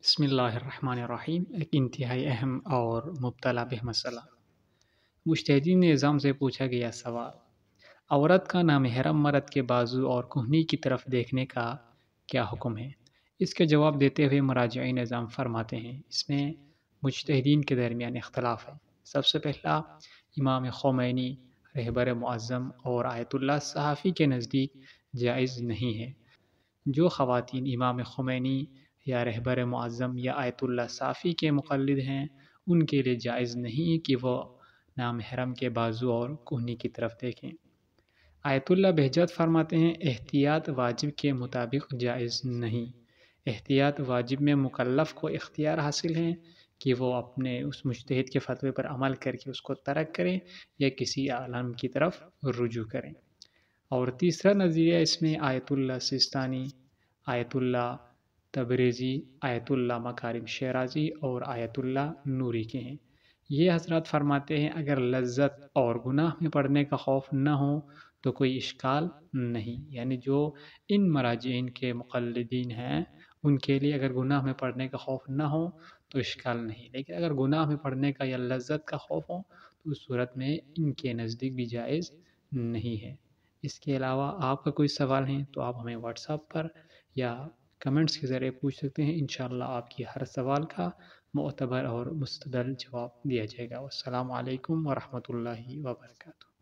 بسم اللہ الرحمن الرحیم۔ ایک انتہائی اہم اور مبتلا بہ مسئلہ۔ مجتہدین نظام سے پوچھا گیا سوال: عورت کا نامحرم مرد کے بازو اور کہنی کی طرف دیکھنے کا کیا حکم ہے؟ اس کے جواب دیتے ہوئے مراجعین نظام فرماتے ہیں اس میں مجتہدین کے درمیان اختلاف ہے۔ سب سے پہلا، امام خمینی رہبر معظم اور آیت اللہ صحافی کے نزدیک جائز نہیں ہے۔ جو خواتین امام خمینی یا رہبر معظم یا آیت اللہ صافی کے مقلد ہیں، ان کے لیے جائز نہیں کہ وہ نامحرم کے بازو اور کہنی کی طرف دیکھیں۔ آیت اللہ بہجت فرماتے ہیں احتیاط واجب کے مطابق جائز نہیں۔ احتیاط واجب میں مکلف کو اختیار حاصل ہے کہ وہ اپنے اس مجتہد کے فتوے پر عمل کر کے اس کو ترک کریں یا کسی عالم کی طرف رجوع کریں۔ اور تیسرا نظریہ اس میں آیت اللہ سستانی، آیت اللہ تبریزی، آیت اللہ مکارم شیرازی اور آیت اللہ نوری کے ہیں۔ یہ حضرات فرماتے ہیں اگر لذت اور گناہ میں پڑنے کا خوف نہ ہو تو کوئی اشکال نہیں، یعنی جو ان مراجعین کے مقلدین ہیں ان کے لیے اگر گناہ میں پڑنے کا خوف نہ ہو تو اشکال نہیں، لیکن اگر گناہ میں پڑنے کا یا لذت کا خوف ہو تو اس صورت میں ان کے نزدیک بھی جائز نہیں ہے۔ اس کے علاوہ آپ کا کوئی سوال ہے تو آپ ہمیں واٹس ایپ پر یا کمنٹس کے ذریعے پوچھ سکتے ہیں۔ انشاءاللہ آپ کی ہر سوال کا معتبر اور مستدل جواب دیا جائے گا۔ والسلام علیکم ورحمۃ اللہ وبرکاتہ۔